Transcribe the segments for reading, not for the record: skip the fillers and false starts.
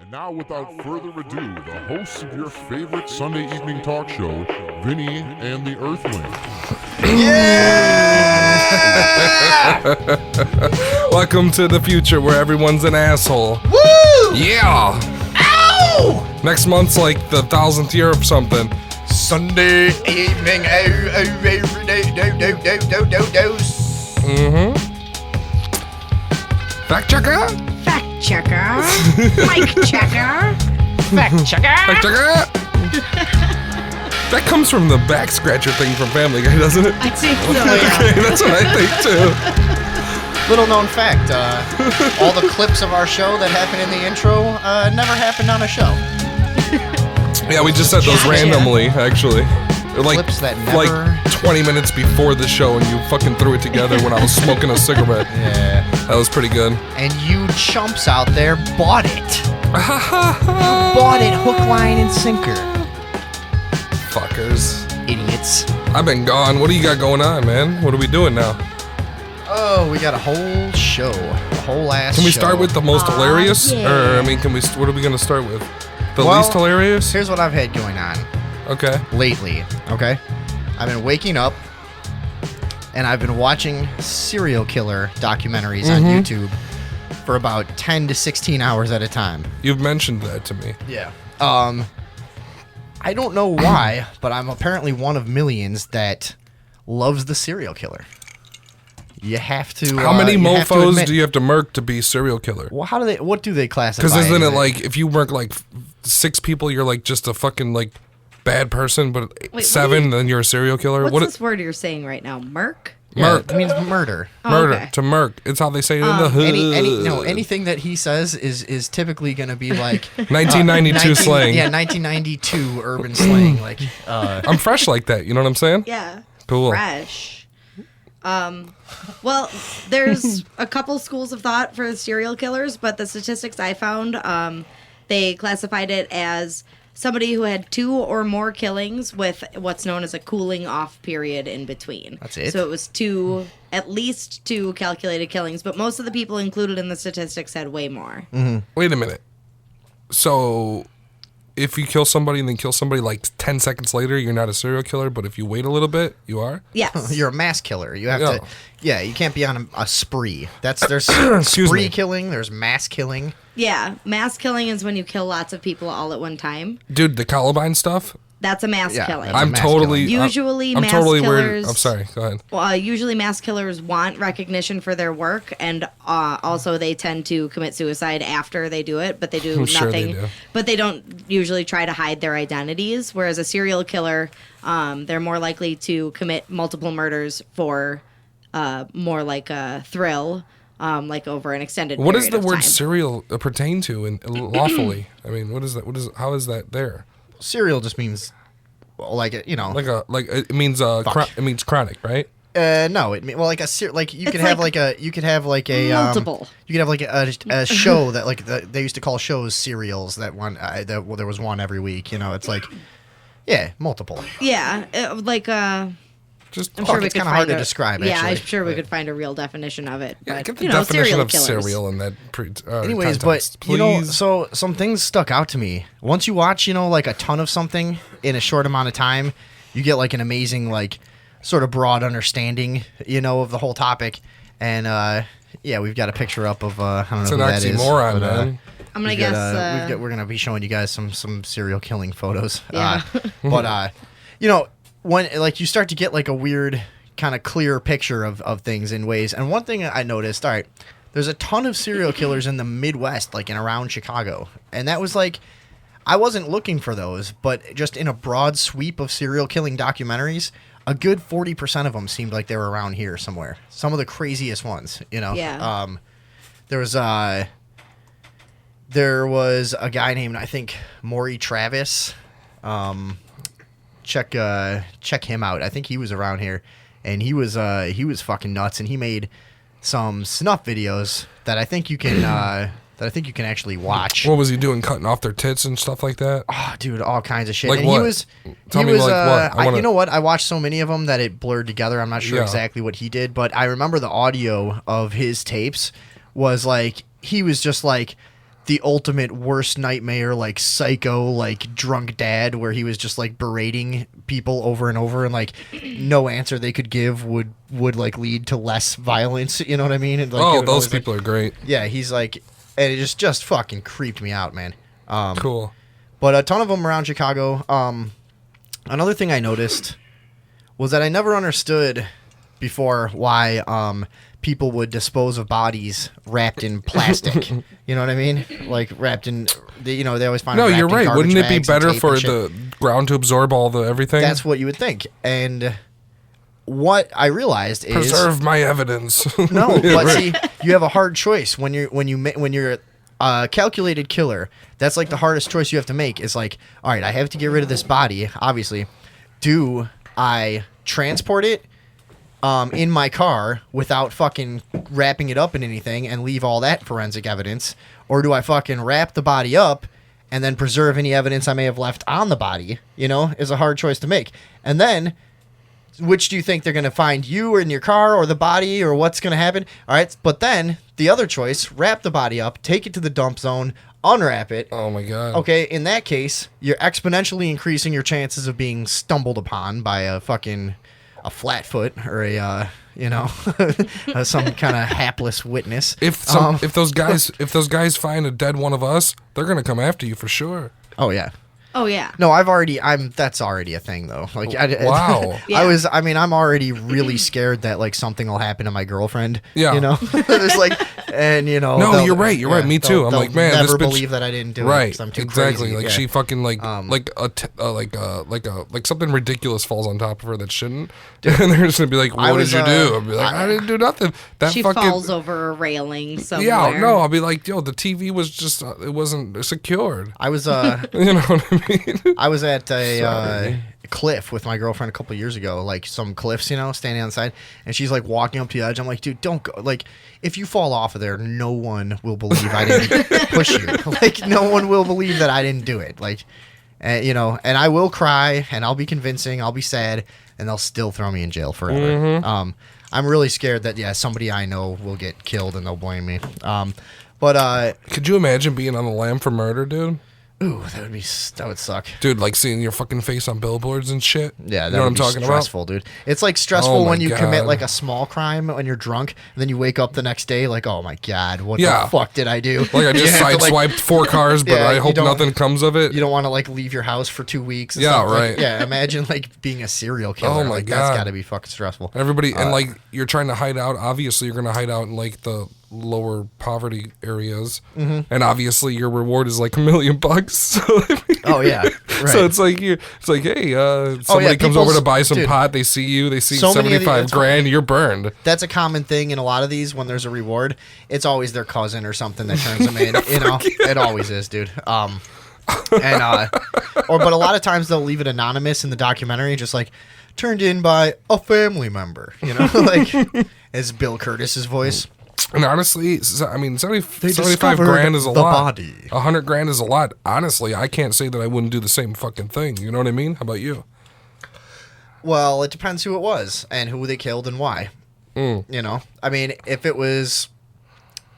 And now, without further ado, the hosts of your favorite Sunday evening talk show, Vinny and the Earthling. Yeah! Welcome to the future where everyone's an asshole. Woo! Yeah! Ow! Next month's like the 1000th year of something. Sunday evening, Fact checker? Fact checker. Mic checker. Fact checker. Fact checker? That comes from the back scratcher thing from Family Guy, doesn't it? I think so, Okay, that's what I think too. Little known fact, all the clips of our show that happen in the intro never happened on a show. Yeah, we just said those Gotcha. randomly, actually. They're like, Clips that never... like 20 minutes before the show, and you fucking threw it together when I was smoking a cigarette. Yeah. That was pretty good. And you chumps out there bought it. Bought it hook, line, and sinker. Fuckers. Idiots. I've been gone. What do you got going on, man? What are we doing now? Oh, we got a whole show. A whole ass show. Can we start with the most hilarious? yeah. Or, I mean, what are we going to start with? The Well, least hilarious? Here's what I've had going on Okay. lately, okay? I've been waking up, and I've been watching serial killer documentaries on YouTube for about 10 to 16 hours at a time. You've mentioned that to me. Yeah. I don't know why, but I'm apparently one of millions that loves the serial killer. You have to. How many you have to mofos admit- do you have to murk to be serial killer? Well, how do they? What do they classify? Because isn't as it like, if you murk like 6 people, you're like just a fucking like bad person, but Wait, 7, then you're a serial killer? What's this word you're saying right now? Merc? Yeah, Murk. it means murder. Murder. okay. To murk. It's how they say it in the hood. Anything that he says is typically going to be like 1992 slang. Yeah, 1992 urban slang. Like, I'm fresh like that. You know what I'm saying? Yeah. Cool. Fresh. Well, there's a couple schools of thought for serial killers, but the statistics I found, they classified it as somebody who had 2 or more killings with what's known as a cooling off period in between. That's it? So it was at least 2 calculated killings, but most of the people included in the statistics had way more. Wait a minute. So, if you kill somebody and then kill somebody like 10 seconds later, you're not a serial killer, but if you wait a little bit, you are? Yes. you're a mass killer. You have Yeah. to. Yeah, you can't be on a spree. There's Excuse spree me. killing. There's mass killing. Yeah. Mass killing is when you kill lots of people all at one time. Dude, the Columbine stuff? That's a mass Yeah, killing. that's a I'm mass totally... killing. Usually I'm mass totally killers... weird. I'm sorry. Go ahead. Usually mass killers want recognition for their work, and also they tend to commit suicide after they do it, but they do I'm sure they nothing. do. But they don't usually try to hide their identities, whereas a serial killer, they're more likely to commit multiple murders for more like a thrill, like over an extended What period does the of word time. serial pertain to and lawfully? I mean, what is that? How is that there? Serial just means, well, like it It means it means chronic, right? No, like you could have like a multiple. You could have like a show that like they used to call shows serials that one there was one every week. You know, it's like multiple. Yeah, Just I'm sure we it's could kinda find hard to a- describe, Yeah, actually. I'm sure we could find a real definition of it. yeah, but, get the you know, definition serial of killers. serial in that Anyways, context, but you know, please. so some things stuck out to me. Once you watch, like a ton of something in a short amount of time, you get like an amazing, like sort of broad understanding, of the whole topic. And we've got a picture up of I don't know It's who an that is. oxymoron, but, man. I'm gonna we've guess. got, we're gonna be showing you guys some serial killing photos. Yeah. But when like you start to get like a weird kind of clear picture of things in ways. And one thing I noticed, all right, there's a ton of serial killers in the Midwest, like in around Chicago, and that was like I wasn't looking for those, but just in a broad sweep of serial killing documentaries, a good 40% of them seemed like they were around here somewhere. Some of the craziest ones, Yeah. There was a guy named, I think, Maury Travis. Check him out. I think he was around here, and he was fucking nuts. And he made some snuff videos that I think you can actually watch. What was he doing? Cutting off their tits and stuff like that? Oh, dude, all kinds of shit. Like and what? he was, Tell he me, was, like, what? I wanna- you know what? I watched so many of them that it blurred together. I'm not sure Yeah. exactly what he did, but I remember the audio of his tapes was like he was just like the ultimate worst nightmare, like psycho, like drunk dad, where he was just like berating people over and over, and like no answer they could give would like lead to less violence. You know what I mean? And, like, it Oh, would those always, people are great. yeah, he's like, and it just fucking creeped me out, man. Cool. But a ton of them around Chicago. Another thing I noticed was that I never understood before why people would dispose of bodies wrapped in plastic. You know what I mean? Like wrapped in, they always find. No, them you're wrapped in right. Wouldn't garbage it be bags and better tape for and shit. the ground to absorb all the everything? That's what you would think. And what I realized is Preserve my evidence. no, Yeah, but right. see, you have a hard choice when you're a calculated killer. That's like the hardest choice you have to make. Is like, all right, I have to get rid of this body. Obviously, do I transport it in my car without fucking wrapping it up in anything and leave all that forensic evidence, or do I fucking wrap the body up and then preserve any evidence I may have left on the body? You know, is a hard choice to make. And then, which do you think they're going to find, you or in your car or the body, or what's going to happen? All right. But then the other choice, wrap the body up, take it to the dump zone, unwrap it. Oh my god. Okay. In that case, you're exponentially increasing your chances of being stumbled upon by a flatfoot or a, some kind of hapless witness. If those guys find a dead one of us, they're gonna come after you for sure. Oh yeah. Oh yeah. No, that's already a thing though. Like, Wow. Yeah. I'm already really scared that like something will happen to my girlfriend. Yeah. You know, it's like, and No, they'll- you're right. You're right. Me too. I'm they'll like, man, never this bitch- believe that I didn't do it. Right. 'Cause I'm too Exactly. crazy. Like Yeah. she fucking like something ridiculous falls on top of her that shouldn't, and they're just gonna be like, I "What was, did you do?" I'll be like, "I didn't do nothing." That She fucking falls over a railing somewhere. yeah. No, I'll be like, "Yo, the TV was just it wasn't secured." I was You know what I mean? I was at a Sorry. cliff with my girlfriend a couple of years ago, like some cliffs, standing on the side, and she's like walking up to the edge. I'm like, dude, don't go. Like, if you fall off of there, no one will believe I didn't push you. Like, no one will believe that I didn't do it. Like, and I will cry, and I'll be convincing, I'll be sad, and they'll still throw me in jail forever. Mm-hmm. I'm really scared that somebody I know will get killed and they'll blame me. But Could you imagine being on the lam for murder, dude? ooh, that would suck. Dude, like seeing your fucking face on billboards and shit. Yeah, that you know what would I'm be talking stressful, dude. It's like stressful Oh my when you commit God. like a small crime when you're drunk, and then you wake up the next day like, oh my God, what Yeah. the fuck did I do? about? Like I just You have to, like, sideswiped 4 cars, but Yeah, I you hope don't- nothing comes of it. You don't want to like leave your house for 2 weeks. And Yeah, stuff. Like, right. yeah, imagine like being a serial killer. Oh my like, that's God. got to be fucking stressful. Everybody and like you're trying to hide out. Obviously, you're gonna hide out in like the lower poverty areas, and obviously your reward is like $1 million. So, Oh yeah, right. so it's like hey, somebody comes over to buy some dude, pot. They see you. They see so many of the- 75 that's grand. You're burned. That's a common thing in a lot of these when there's a reward. It's always their cousin or something that turns them in. It always is, dude. But a lot of times they'll leave it anonymous in the documentary, just like turned in by a family member. Like as Bill Curtis's voice. And honestly, I mean, 75 discovered grand is a the lot. body. 100 grand is a lot. Honestly, I can't say that I wouldn't do the same fucking thing. You know what I mean? How about you? Well, it depends who it was and who they killed and why. I mean, if it was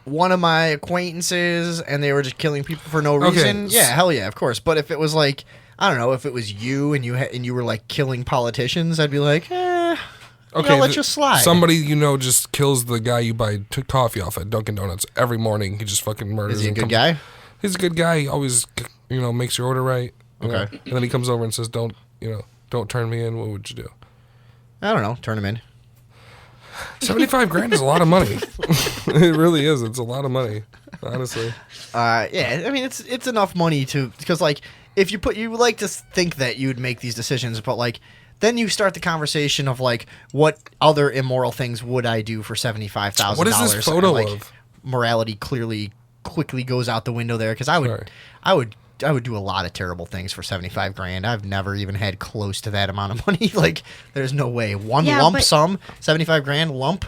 one of my acquaintances and they were just killing people for no reason, Okay. yeah, hell yeah, of course. But if it was like, I don't know, if it was you and you were like killing politicians, I'd be like, let you slide. Somebody just kills the guy you buy coffee off at Dunkin' Donuts every morning. He just fucking murders. Is he a and good guy? He's a good guy. He always makes your order right. you know? Okay. And then he comes over and says, "Don't turn me in. What would you do?" I don't know. Turn him in. 75 grand is a lot of money. It really is. It's a lot of money, honestly. Yeah, I mean it's enough money because like if you like to think that you'd make these decisions, but like then you start the conversation of like what other immoral things would I do for $75,000? What is this photo of? Morality quickly goes out the window there because I would do a lot of terrible things for 75 grand. I've never even had close to that amount of money. Like there's no way. Lump sum, 75 grand lump.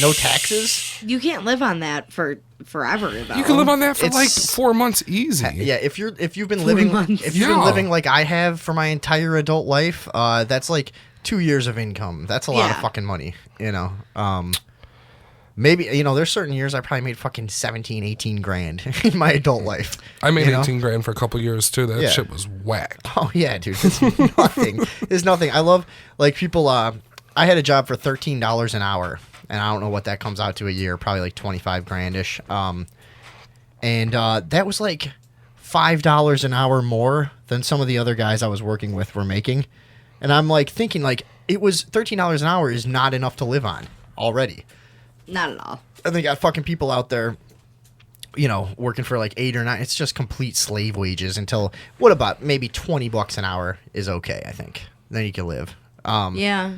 No taxes. You can't live on that for forever, though. You can live on that for like It's- 4 months easy. Yeah, if you've been living months. Yeah. like I have for my entire adult life, that's like 2 years of income. That's a lot of Yeah. fucking money, Maybe, there's certain years I probably made fucking 17, 18 grand in my adult life. I made 18 grand for a couple years too. That Yeah. shit was whack. Oh yeah, dude. It's nothing. It's nothing. I love like people. I had a job for $13 an hour, and I don't know what that comes out to a year. Probably like 25 grandish. And that was like $5 an hour more than some of the other guys I was working with were making. And I'm like thinking like it was $13 an hour is not enough to live on already. Not at all. And they got fucking people out there, working for like 8 or 9. It's just complete slave wages until what about maybe $20 an hour is okay, I think. Then you can live. Yeah.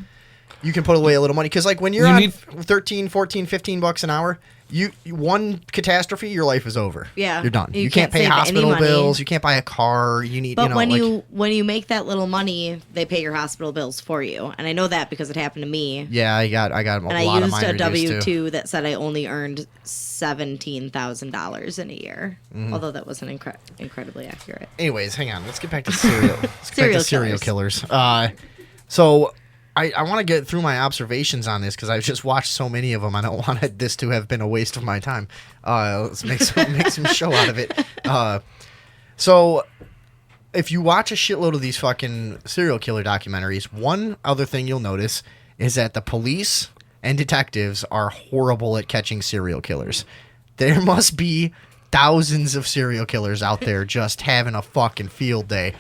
You can put away a little money because like when you're You on need- 13, 14, $15 an hour, you one catastrophe, your life is over. Yeah. You're done. You You can't can't pay save any hospital money. bills. You can't buy a car. You need, But when like, when you make that little money, they pay your hospital bills for you, and I know that because it happened to me. yeah, I got a And lot I of used mine a reduced, too. W-2 that said I only earned $17,000 in a year, Mm-hmm. although that wasn't incredibly accurate. Anyways, hang on. Let's get back to serial. Let's get back to serial Serial killers. So I want to get through my observations on this because I've just watched so many of them. I don't want this to have been a waste of my time. Let's make some show out of it. So if you watch a shitload of these fucking serial killer documentaries, one other thing you'll notice is that the police and detectives are horrible at catching serial killers. There must be thousands of serial killers out there just having a fucking field day.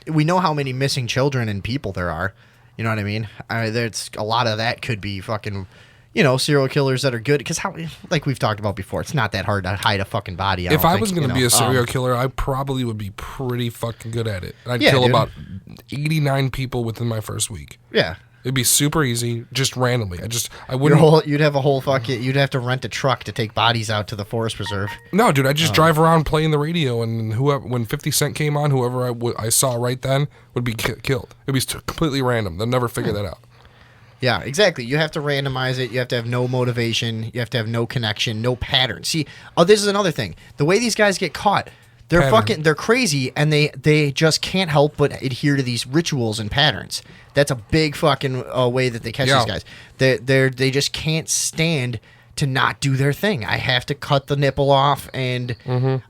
We know how many missing children and people there are. You know what I mean? There's a lot of that could be fucking, serial killers that are good. Because like we've talked about before, it's not that hard to hide a fucking body. If I was going to be a serial killer, I probably would be pretty fucking good at it. I'd kill dude. about 89 people within my first week. Yeah. It'd be super easy, just randomly. I wouldn't. You'd have a whole fucking. You'd have to rent a truck to take bodies out to the forest preserve. No, dude, I just drive around playing the radio, and whoever, when 50 Cent came on, whoever I saw right then would be killed. It'd be completely random. They'll never figure that out. Yeah, exactly. You have to randomize it. You have to have no motivation. You have to have no connection, no pattern. See, this is another thing. The way these guys get caught, they're crazy, and they just can't help but adhere to these rituals and patterns. That's a big fucking way that they catch these guys. They just can't stand to not do their thing. I have to cut the nipple off, and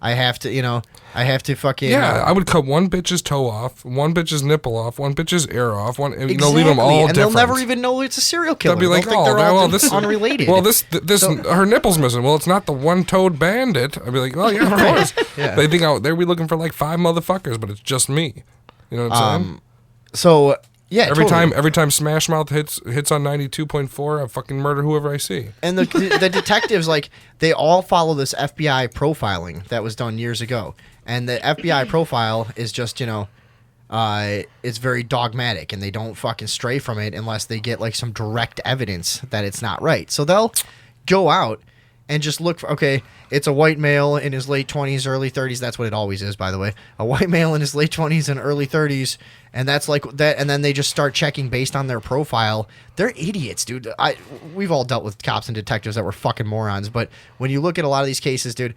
I have to fucking Yeah, I would cut one bitch's toe off, one bitch's nipple off, one bitch's ear off, leave them Exactly, all and different. they'll never even know it's a serial killer. They'll be like, They'll think they're all this unrelated. Well, this her nipple's missing. Well, it's not the one-toed bandit. I'd be like, oh yeah, of course. Yeah. They think they'll be looking for like 5 motherfuckers, but it's just me. You know what I'm saying? So yeah, Every totally. time Smash Mouth hits on 92.4, I fucking murder whoever I see. And the detectives, like, they all follow this FBI profiling that was done years ago. And the FBI profile is just, it's very dogmatic, and they don't fucking stray from it unless they get, like, some direct evidence that it's not right. So they'll go out and just look for, okay, it's a white male in his late 20s, early 30s. That's what it always is, by the way. A white male in his late 20s and early 30s. And that's like that. And then they just start checking based on their profile. They're idiots, dude. We've all dealt with cops and detectives that were fucking morons. But when you look at a lot of these cases, dude,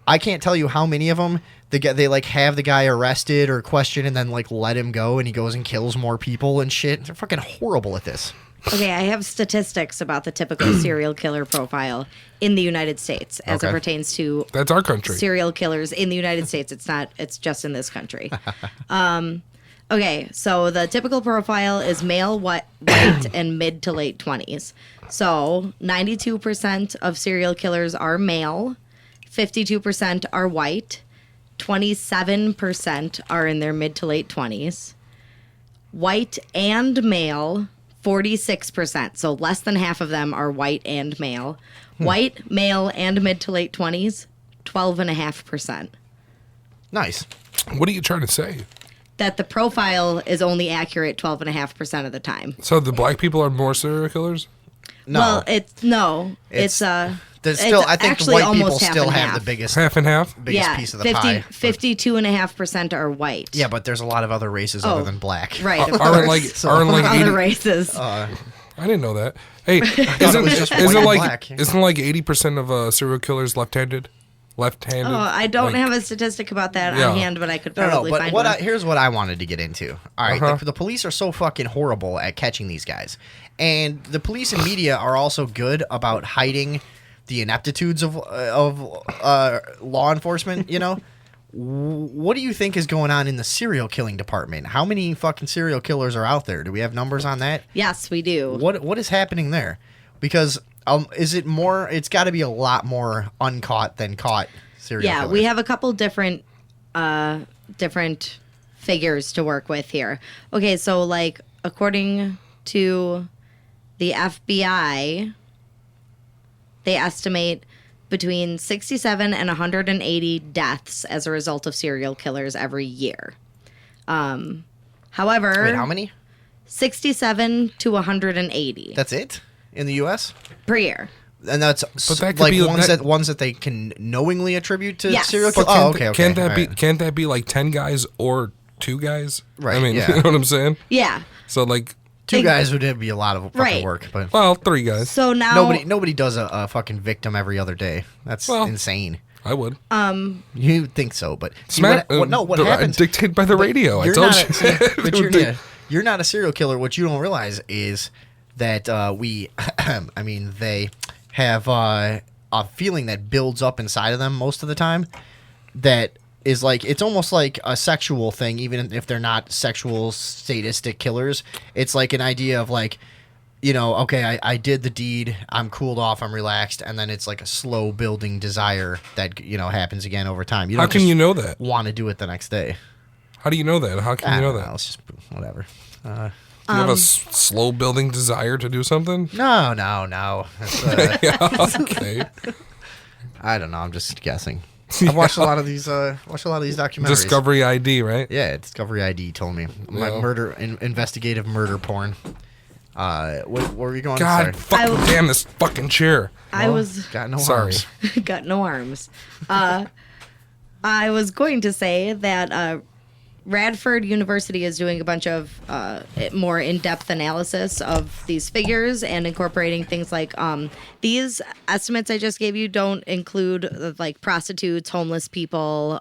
I can't tell you how many of them they like have the guy arrested or questioned and then like let him go, and he goes and kills more people and shit. They're fucking horrible at this. Okay, I have statistics about the typical serial killer profile in the United States as it Okay. pertains to That's our country. serial killers in the United States. It's just in this country. Okay, so the typical profile is male, white, and mid to late 20s. So 92% of serial killers are male, 52% are white, 27% are in their mid to late 20s. White and male, 46%. So less than half of them are white and male. White, male, and mid to late 20s, 12.5%. Nice. What are you trying to say? That the profile is only accurate 12.5% of the time. So the black people are more serial killers? No. Well, it's There's still, it's I think actually white people almost half still and have half. the biggest Half and half? piece of the pie. 52.5% are white. Yeah, but there's a lot of other races other than black. Right, of Aren't course. like Other 80, races. I didn't know that. Hey, it was just white and black. isn't like 80% of serial killers left-handed? left-handed. Oh, I don't like- have a statistic about that Yeah. on hand, but I could No, probably but find what one. here's what I wanted to get into. All right, Uh-huh. the police are so fucking horrible at catching these guys, and the police and media are also good about hiding the ineptitudes of law enforcement. You know, what do you think is going on in the serial killing department? How many fucking serial killers are out there? Do we have numbers on that? Yes, we do. What is happening there? Because is it more? It's got to be a lot more uncaught than caught serial Yeah, killers. we have a couple different figures to work with here. Okay, so like according to the FBI, they estimate between 67 and 180 deaths as a result of serial killers every year. However, Wait, how many? 67 to 180 That's it in the U.S. per year. And that's that could like be- ones that they can knowingly attribute to Yes. serial But killers. Oh, okay, okay. Can't that all be? right. Can't that be like 10 guys or 2 guys? Right, I mean, yeah. you know what I'm saying? Yeah. So like, Two guys would be a lot of fucking Right. work, but well, 3 guys. So now nobody does a fucking victim every other day. That's Well, insane. I would. You think so, but see, Smack. what happens? Dictated by the radio. I You're told not you. see, but Dude, you're not a serial killer. What you don't realize is that we, I mean, they have a feeling that builds up inside of them most of the time. That is like, it's almost like a sexual thing, even if they're not sexual sadistic killers. It's like an idea of like, you know, okay, I did the deed, I'm cooled off, I'm relaxed, and then it's like a slow building desire that, you know, happens again over time. You How don't can just you know that? want to do it the next day. How do you know that? How can I you know don't that? It's just whatever. Do you have a slow building desire to do something? No. It's, Yeah, okay. I don't know. I'm just guessing. I've watched a lot of these. Documentaries. Discovery ID, right? Yeah, Discovery ID told me my Yeah. investigative murder porn. Where were you going? God, Sorry. fucking damn this fucking chair. I was Got no Sorry. arms. got no arms. I was going to say that Radford University is doing a bunch of more in-depth analysis of these figures and incorporating things like these estimates I just gave you don't include like prostitutes, homeless people.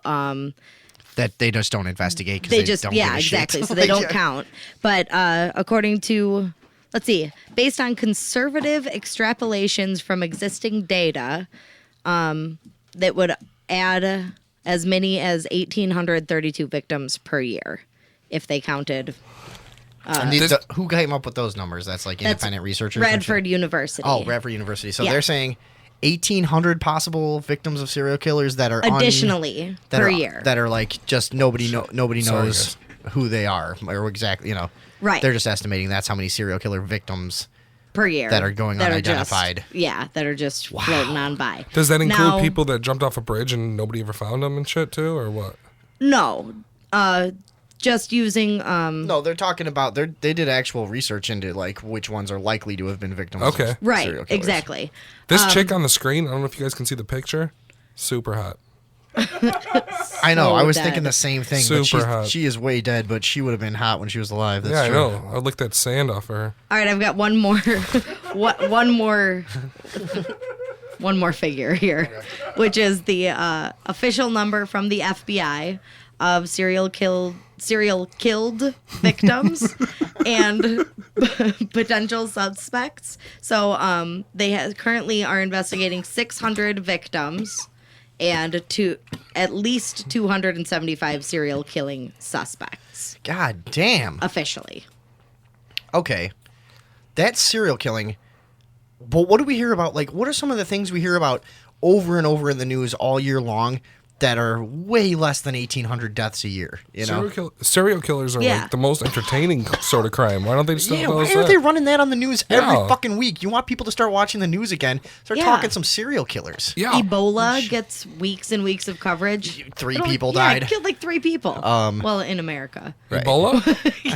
That they just don't investigate because They they just don't yeah, give a exactly. shit. So they don't Yeah. count. But according to let's see, based on conservative extrapolations from existing data, that would add as many as 1,832 victims per year if they counted. And who came up with those numbers? That's like independent researchers. and shit? Radford University. Oh, Radford University. So Yeah. they're saying 1,800 possible victims of serial killers that are Additionally that per are, year. that are like just nobody Sorry, knows who they are or exactly, you know. Right. They're just estimating that's how many serial killer victims per year that are going that unidentified. that are just floating on by. Does that include Now- people that jumped off a bridge and nobody ever found them and shit too, or what? No, just using No, they're talking about they did actual research into like which ones are likely to have been victims Okay. of right serial killers. exactly. This chick on the screen, I don't know if you guys can see the picture. Super hot. I know. So I was dead. thinking the same thing. Super but hot. she is way dead, but she would have been hot when she was alive. That's Yeah, true. I know. I licked that sand off her. All right, I've got one more, one more figure here, which is the official number from the FBI of serial killed victims and potential suspects. So they currently are investigating 600 victims and at least 275 serial killing suspects God damn. officially. Okay. That's serial killing. But what do we hear about? Like, what are some of the things we hear about over and over in the news all year long that are way less than 1,800 deaths a year? You know? Serial killers are Yeah. like the most entertaining sort of crime. Why don't they just Yeah, tell why us are that? they running that on the news every Yeah. fucking week? You want people to start watching the news again? Start Yeah. talking some serial killers. Yeah. Ebola gets weeks and weeks of coverage. Three I don't- people yeah, died. It killed like 3 people. Well, in America. Right. Ebola?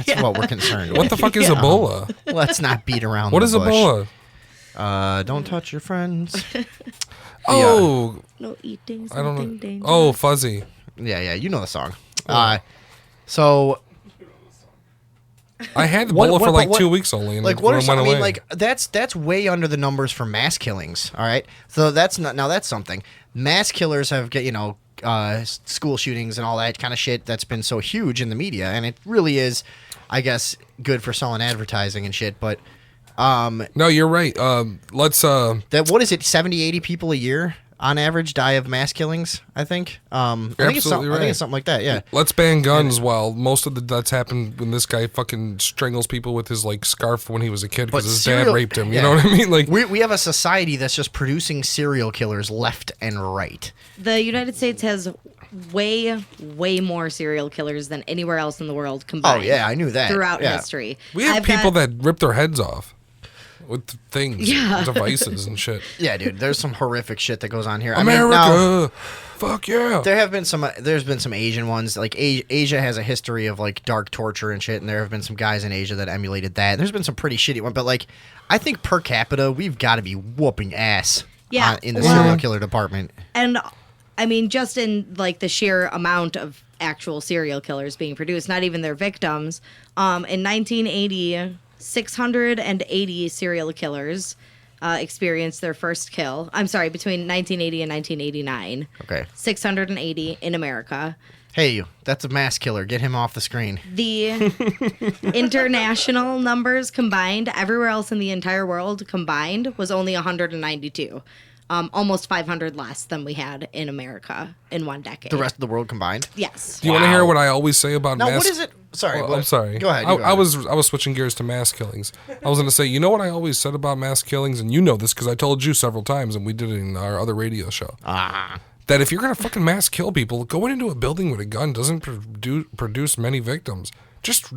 That's what we're concerned with. What the fuck is Ebola? Let's not beat around What the is bush. Ebola? Don't touch your friends. Oh, No eating I don't something know. dangerous. Oh, fuzzy. Yeah, you know the song. So I had What- Ebola what- for like what- 2 weeks only, and like it what are went some, I away. mean, like that's way under the numbers for mass killings. All right, so that's not, now that's something. mass killers have get school shootings and all that kind of shit that's been so huge in the media, and it really is, I guess, good for selling advertising and shit. But no, you're right. Let's that what is it? 70, 80 people a year on average die of mass killings. I think. I think it's something like that. Yeah. Let's ban guns while most of the deaths happen when this guy fucking strangles people with his like scarf when he was a kid because his dad raped him. You know what I mean? Like we have a society that's just producing serial killers left and right. The United States has way more serial killers than anywhere else in the world combined. Oh yeah, I knew that. Throughout history. We have people that rip their heads off with things, Yeah. devices and shit. Yeah, dude, there's some horrific shit that goes on here. America, I mean, now, fuck yeah. there's been some Asian ones. Like Asia has a history of like dark torture and shit, and there have been some guys in Asia that emulated that. There's been some pretty shitty ones, but like I think per capita we've got to be whooping ass. In the serial killer department. And I mean, just in like the sheer amount of actual serial killers being produced, not even their victims. In 1980, 680 serial killers experienced their first kill. I'm sorry, between 1980 and 1989. Okay. 680 in America. Hey, that's a mass killer. Get him off the screen. The international numbers combined, everywhere else in the entire world combined, was only 192. Almost 500 less than we had in America in one decade. The rest of the world combined? Yes. Do you want to hear what I always say about Now, mass? what is it? Sorry. Well, I'm sorry. Go ahead. I was switching gears to mass killings. I was going to say, you know what I always said about mass killings, and you know this because I told you several times, and we did it in our other radio show. That if you're going to fucking mass kill people, going into a building with a gun doesn't produce many victims. Just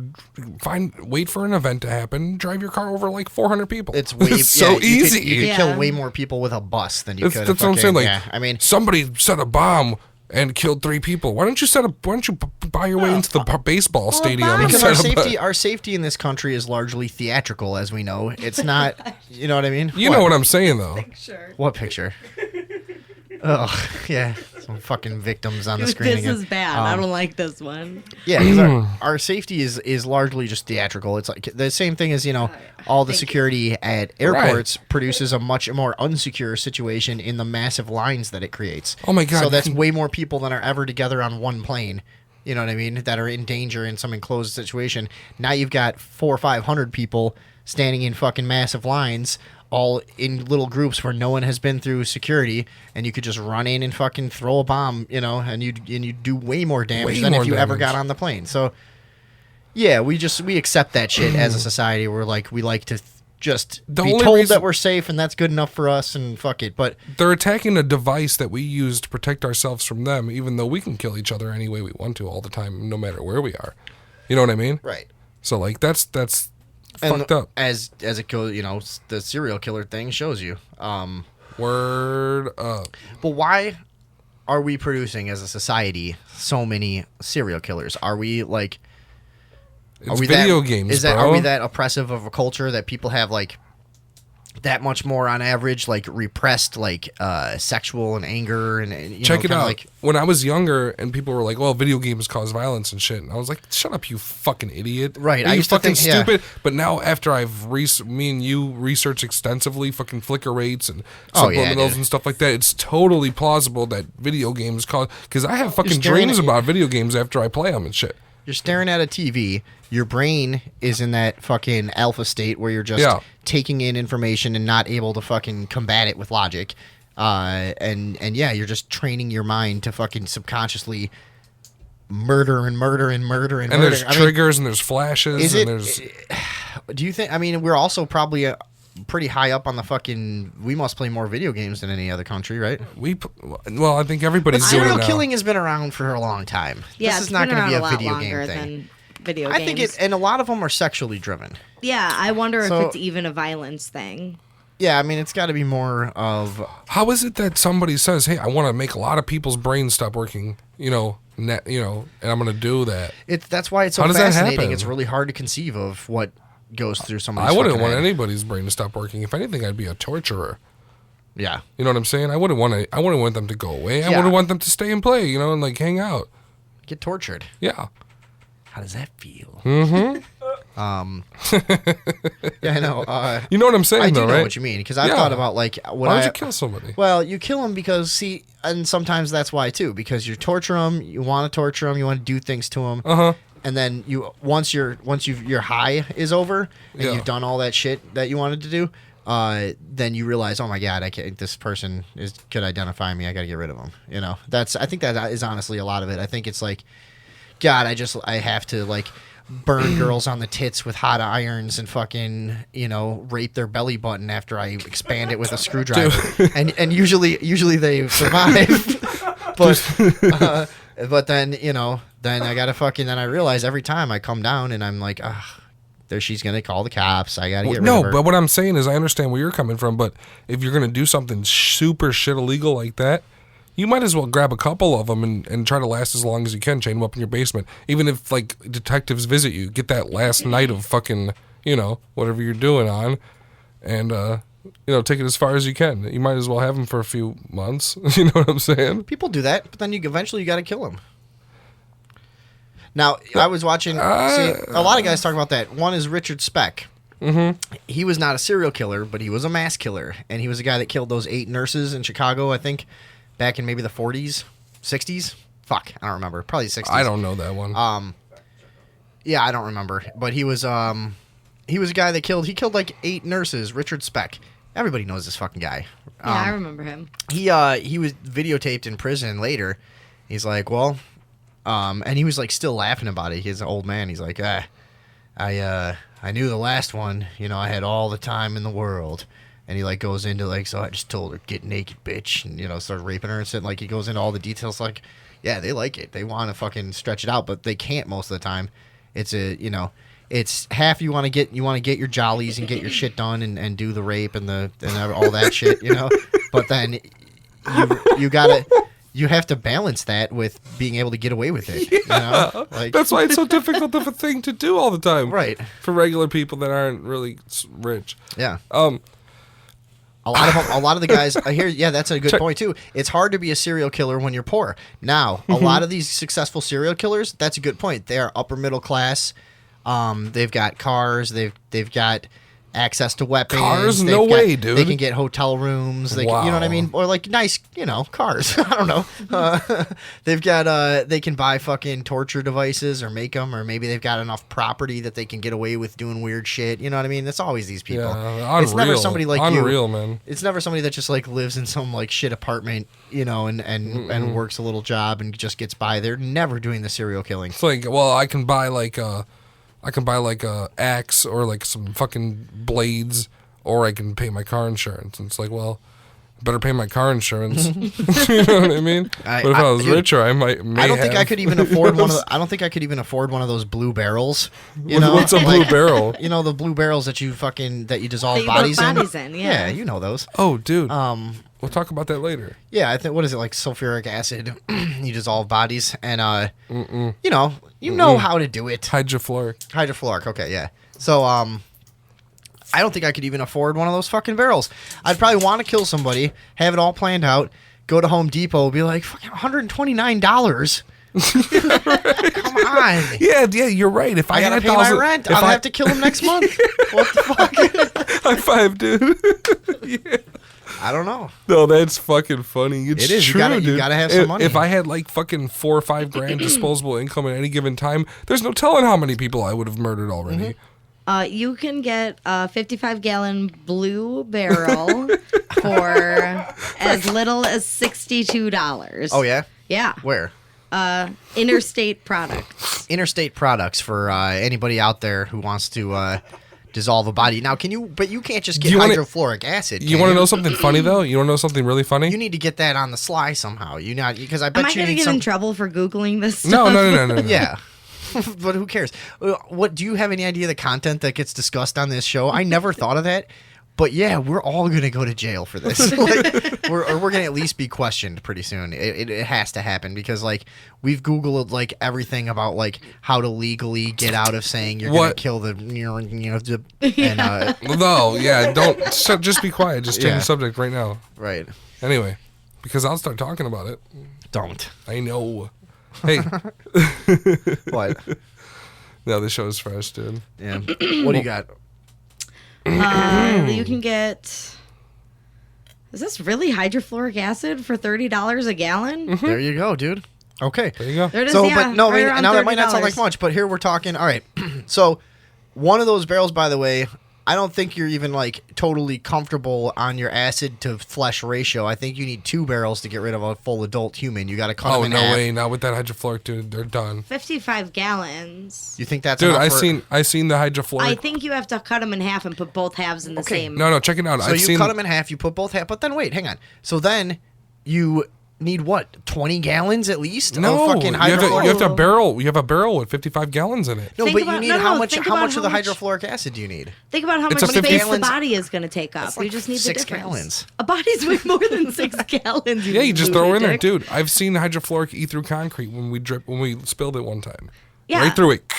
wait for an event to happen, drive your car over like 400 people. It's so easy. You could kill way more people with a bus than you could. That's what I'm saying. Like, I mean, somebody set a bomb and killed 3 people. Why don't you buy your way into the baseball stadium? Because our safety in this country is largely theatrical, as we know. It's not. You know what I mean? You know what I'm saying, though. Sure. What picture? Oh, yeah. Some fucking victims on the screen This again. is bad. I don't like this one. Yeah, because our safety is largely just theatrical. It's like the same thing as, all the security at airports produces a much more unsecure situation in the massive lines that it creates. Oh, my God. So that's way more people than are ever together on one plane. You know what I mean? That are in danger in some enclosed situation. Now you've got 400 or 500 people standing in fucking massive lines, all in little groups where no one has been through security, and you could just run in and fucking throw a bomb, and you do way more damage than if you ever got on the plane. So, yeah, we accept that shit as a society. We like to just be told that we're safe and that's good enough for us, and fuck it. But they're attacking a device that we use to protect ourselves from them, even though we can kill each other any way we want to all the time, no matter where we are. You know what I mean? Right. So like that's fucked up. As it goes, the serial killer thing shows you. Word up. But why are we producing as a society so many serial killers? Are we like? It's video games, bro. Are we that oppressive of a culture that people have like that much more on average, like repressed, like sexual and anger and check it out. Like, when I was younger and people were like, "Well, video games cause violence and shit," and I was like, "Shut up, you fucking idiot!" Right? Are I you used to fucking think, stupid. But now after me and you research extensively, fucking flicker rates and subliminals and stuff like that, it's totally plausible that video games cause. Because I have fucking dreams about video games after I play them and shit. You're staring at a TV. Your brain is in that fucking alpha state where you're just taking in information and not able to fucking combat it with logic. And you're just training your mind to fucking subconsciously murder and murder and murder and murder. There's triggers and there's flashes. Do you think? I mean, we're also probably pretty high up on the fucking. We must play more video games than any other country, right? Well, I think everybody's doing it now. Serial killing has been around for a long time. Yeah, this is not going to be a video longer game thing. Video games. I think and a lot of them are sexually driven. Yeah, I wonder if it's even a violence thing. Yeah, I mean, it's got to be more of. How is it that somebody says, "Hey, I want to make a lot of people's brains stop working," and I'm going to do that? That's why it's so fascinating. It's really hard to conceive of what goes through somebody's. I wouldn't want head. anybody's brain to stop working. If anything, I'd be a torturer. Yeah, you know what I'm saying. I wouldn't want them to go away. I wouldn't want them to stay and play. And like hang out. Get tortured. Yeah. How does that feel? Mm-hmm. Yeah, I know. You know what I'm saying, I do though, know right? what you mean, because I've Yeah. thought about like Why would you kill somebody? Well, you kill them because and sometimes that's why too, because you torture them, you want to torture them, you want to do things to them, and then once your high is over and Yeah. you've done all that shit that you wanted to do, then you realize, oh my god, I can't. This person could identify me. I got to get rid of them. You know, I think that is honestly a lot of it. I think it's like, God, I have to like burn girls on the tits with hot irons and fucking, rape their belly button after I expand it with a screwdriver. And usually they survive. But then, then I gotta then I realize every time I come down and I'm like, she's gonna call the cops. I gotta get rid of her. But what I'm saying is I understand where you're coming from, but if you're gonna do something super shit illegal like that, you might as well grab a couple of them and try to last as long as you can, chain them up in your basement. Even if, like, detectives visit you, get that last night of fucking, whatever you're doing on, and, take it as far as you can. You might as well have them for a few months. You know what I'm saying? People do that, but then eventually you got to kill them. Now, I was watching, a lot of guys talk about that. One is Richard Speck. Mm-hmm. He was not a serial killer, but he was a mass killer. And he was a guy that killed those 8 nurses in Chicago, I think, back in maybe the 40s, 60s. Fuck, I don't remember. Probably 60s. I don't know that one. Yeah, I don't remember. But he was a guy that killed like 8 nurses, Richard Speck. Everybody knows this fucking guy. Yeah, I remember him. He was videotaped in prison later. He's like, well, and he was like still laughing about it. He's an old man. He's like, I knew the last one. I had all the time in the world. And he like goes into like, so I just told her, get naked, bitch, and started raping her and shit. Like he goes into all the details. Like, yeah, they like it. They want to fucking stretch it out, but they can't most of the time. It's it's half you want to get your jollies and get your shit done and do the rape and all that shit, But then you have to balance that with being able to get away with it. Yeah. Like, that's why it's so difficult of a thing to do all the time, right? For regular people that aren't really rich. Yeah. A lot of the guys I hear. Yeah, that's a good point too. It's hard to be a serial killer when you're poor. Now, a lot of these successful serial killers. That's a good point. They are upper middle class. They've got cars. They've got access to weapons. Cars? No way, dude. They can get hotel rooms. They can, you know what I mean? Or like nice, cars. I don't know. They've got they can buy fucking torture devices or make them, or maybe they've got enough property that they can get away with doing weird shit. You know what I mean? That's always these people. Yeah, it's never somebody like unreal, you. Man. It's never somebody that just like lives in some like shit apartment, and works a little job and just gets by. They're never doing the serial killing. It's like, well, I can buy like a axe or like some fucking blades, or I can pay my car insurance. And it's like, well, I better pay my car insurance. You know what I mean? But if I was richer, I might. I don't think I could even afford one. I don't think I could even afford one of those blue barrels. What's a blue barrel? The blue barrels that you dissolve That you bodies put in. bodies in, yeah. Yeah, you know those. Oh, dude. We'll talk about that later. Yeah, I think, what is it, like sulfuric acid? You dissolve bodies, and you know how to do it. Hydrofluoric. Okay, yeah. So I don't think I could even afford one of those fucking barrels. I'd probably want to kill somebody, have it all planned out, go to Home Depot, be like, fucking $129. Come on. Yeah, you're right. If I gotta had pay my rent, I'll have to kill him next month. What the fuck? High five, dude. Yeah. I don't know. No, that's fucking funny. It's it is. True, you gotta have some money. If I had like fucking $4 or $5 grand disposable income at any given time, there's no telling how many people I would have murdered already. You can get a 55-gallon blue barrel for as little as $62. Oh, yeah? Yeah. Where? Interstate Products. Interstate Products for anybody out there who wants to dissolve a body. Now, but you can't just get hydrofluoric acid. You want to know something funny, though? You want to know something really funny? You need to get that on the sly somehow. Because I Am bet I you going to need get some... in trouble for Googling this stuff? No. Yeah. But who cares? What do you have any idea of the content that gets discussed on this show? I never thought of that. But yeah, we're all going to go to jail for this. We're going to at least be questioned pretty soon. It has to happen because we've Googled everything about how to legally get out of saying you're going to kill the No, yeah, don't just be quiet. Just change the subject right now. Right. Anyway, because I'll start talking about it. Don't. I know. Hey. What? No, this show is fresh, dude. Yeah. What do you got? You can get. Is this really hydrofluoric acid for $30 a gallon? There you go, dude. Okay. There you go. There it is, So, yeah, but no, right around now that might not sound $30. like much, but here we're talking. All right. So, one of those barrels, by the way, I don't think you're even like totally comfortable on your acid to flesh ratio. I think you need 2 barrels to get rid of a full adult human. You got to cut Oh, them in no half. way. Not with that hydrofluoric, dude. They're done. 55 gallons. You think that's Dude, enough I for- seen the hydrofluoric. I think you have to cut them in half and put both halves in the same. No, check it out. So I've you seen cut them in half, you put both half, but then wait, hang on. So then you need what? 20 gallons at least No, of fucking you have hydrofluoric. a barrel. You have a barrel with 55 gallons in it. No, Think but about- you need no, how no, much? think How about much of how the much- hydrofluoric acid do you need? Think about how It's much a 50 space the gallons. body is going to take up. like you just need the 6 difference. gallons. A body's way more than 6 gallons. Yeah, you just throw it in there, lunatic. dude. I've seen hydrofluoric eat through concrete when we spilled it one time. Yeah. Right through it.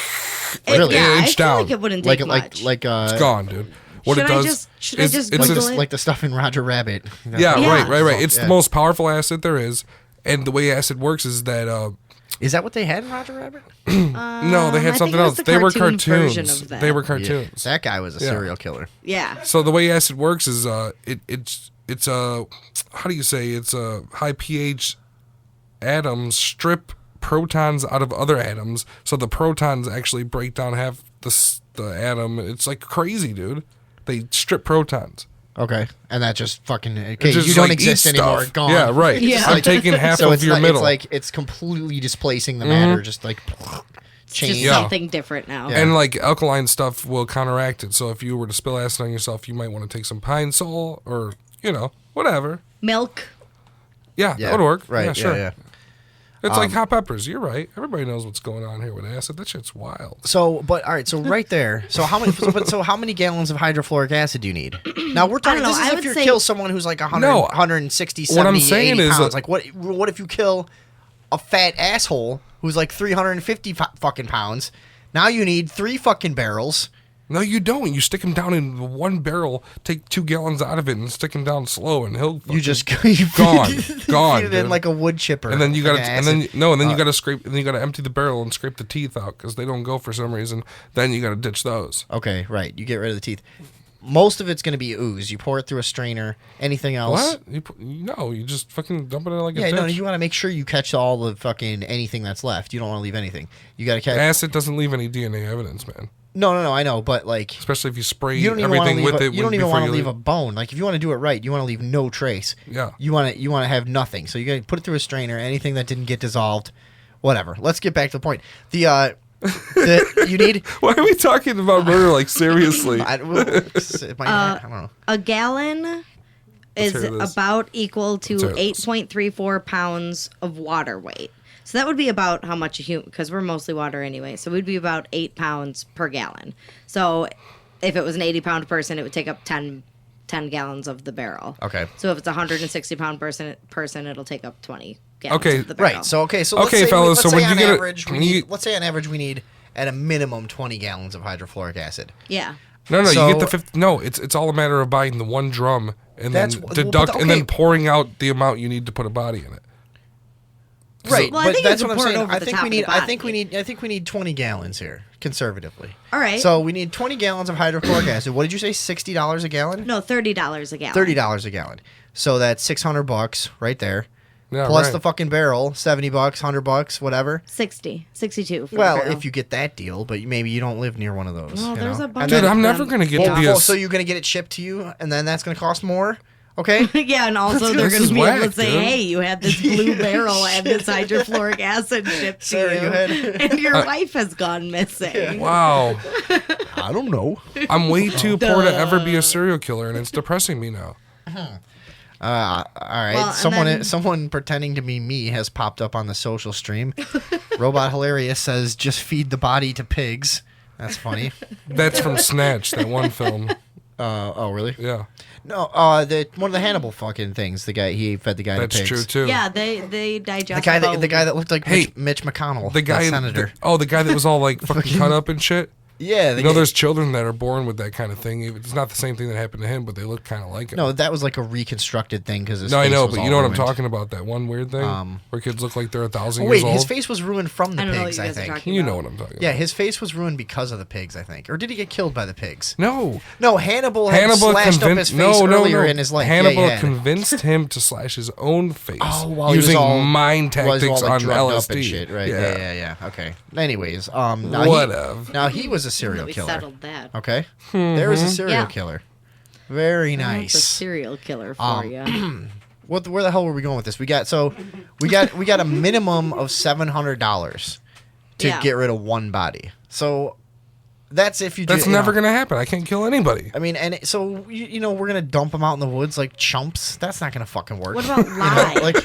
Really? Yeah, I Inch feel down. like it wouldn't Like take much. It's gone, dude. What Should it I does just- should I is just it's Google a, it? Like the stuff in Roger Rabbit. yeah, Yeah. right. It's Yeah. the most powerful acid there is, and the way acid works is that Is that what they had in Roger Rabbit? no, they I had think something it was else. the They were cartoon version cartoons. of that. They were Yeah. cartoons. That guy was a serial killer. Yeah. So the way acid works is it's a how do you say it's a high pH atoms strip protons out of other atoms, so the protons actually break down half the atom. It's like crazy, dude. They strip protons. Okay, and that just fucking okay. It just, You don't like, exist eats anymore. stuff. Gone. Yeah, right. Yeah. I'm taking half So of it's your like, middle. It's like it's completely displacing the matter. Just like It's change. just Yeah. something different now. Yeah. And like alkaline stuff will counteract it. So if you were to spill acid on yourself, you might want to take some pine sol or whatever. Milk. Yeah, Yeah, that would work. Right. Yeah, sure. Yeah. It's like hot peppers. You're right. Everybody knows what's going on here with acid. That shit's wild. So, but all right. So right there. So how many? So how many gallons of hydrofluoric acid do you need? Now we're talking. I don't know, This is I if would you say- kill someone who's like 100, No. 160, What I'm 70, saying 80 is pounds. that- Like what if you kill a fat asshole who's like 350 fucking pounds? Now you need 3 fucking barrels. No, you don't. You stick him down in one barrel, take 2 gallons out of it, and stick him down slow, and he'll. You fucking- just gone, feed it in dude. like a wood chipper. And then you gotta, like and then acid. no, and then you gotta scrape, and then you gotta empty the barrel and scrape the teeth out because they don't go for some reason. Then you gotta ditch those. Okay, right. You get rid of the teeth. Most of it's going to be ooze. You pour it through a strainer. Anything else? What? You just fucking dump it in like a Yeah, no, ditch. you want to make sure you catch all the fucking anything that's left. You don't want to leave anything. You got to catch. Acid doesn't leave any DNA evidence, man. No, I know, but like Especially if you spray you don't even want to everything leave. with A, it. you don't even before want to you leave a bone. Like if you want to do it right, you want to leave no trace. Yeah. You want to have nothing. So you got to put it through a strainer. Anything that didn't get dissolved, whatever. Let's get back to the point. You need. Why are we talking about murder like seriously? I don't know. A gallon is hear this. about equal to Let's hear this. 8.34 pounds of water weight. So that would be about how much a human, because we're mostly water anyway. So we'd be about 8 pounds per gallon. So if it was an 80-pound person, it would take up 10 gallons of the barrel. Okay. So if it's a 160-pound person, it'll take up 20 gallons Okay. of the barrel. Right. So let's Okay, say, fellas, Let's so say when you on get a- average, when you- let's say on average we need at a minimum 20 gallons of hydrofluoric acid. Yeah. No, So- you get the 50. No, it's all a matter of buying the one drum and then That's- well, deduct but and then okay. pouring out the amount you need to put a body in it. Right, Well, I but think that's you what I'm can pour it saying. over I the think top we of the need. I body. think we need 20 gallons here, conservatively. All right. So we need 20 gallons of hydrofluoric acid. What did you say? $60 a gallon? No, $30 a gallon. $30 a gallon. So that's $600 right there. Yeah, Plus right. the fucking barrel, $70, $100, whatever. 62 for Well, the barrel. if you get that deal, but maybe you don't live near one of those. Well, you there's know? a bunch Dude, of I'm never them. gonna get Well, to be a. so you're gonna get it shipped to you, and then that's gonna cost more. Okay. Yeah, and also they're This going is to be able whack, to say, dude. "Hey, you had this blue barrel and this hydrofluoric acid shipped to Sir, you, you had- and your wife has gone missing." Wow, I don't know. I'm way too poor to ever be a serial killer, and it's depressing me now. All right. Well, and then- Someone pretending to be me has popped up on the social stream. Robot Hilarious says, "Just feed the body to pigs." That's funny. That's from Snatch, that one film. Oh, really? Yeah, No. One of the Hannibal fucking things. The guy he fed the guy that's to pigs. true too. Yeah, they digest. The guy that looked like Hey, Mitch McConnell, the guy, that senator. the guy that was all like fucking cut up and shit. Yeah, You know, there's children that are born with that kind of thing. It's not the same thing that happened to him, but they look kind of like him. no, that was like a reconstructed thing because No, I know, but you know what I'm talking about? That one weird thing where kids look like they're 1,000 years Wait, old. his face was ruined from the I don't know what pigs. you I guys are think. talking You about. know what I'm talking Yeah, about. his face was ruined because of the pigs. I think, or did he get killed by the pigs? No. No, Hannibal had slashed up his face earlier in his life. Hannibal Yeah, he had. convinced him to slash his own face While he was using all- mind was all, tactics like, on drugged LSD. up and shit, right? Yeah. Okay. Anyways, Whatever. Now he was a serial We killer. settled that. Okay, there was a serial Yeah. killer. Very That's a nice. serial killer for you. Where the hell were we going with this? We got a minimum of $700 to Yeah. get rid of one body. So that's if you do. That's you never know, going to happen. I can't kill anybody. I mean, and so you know we're gonna dump them out in the woods like chumps. That's not gonna fucking work. What about lie? like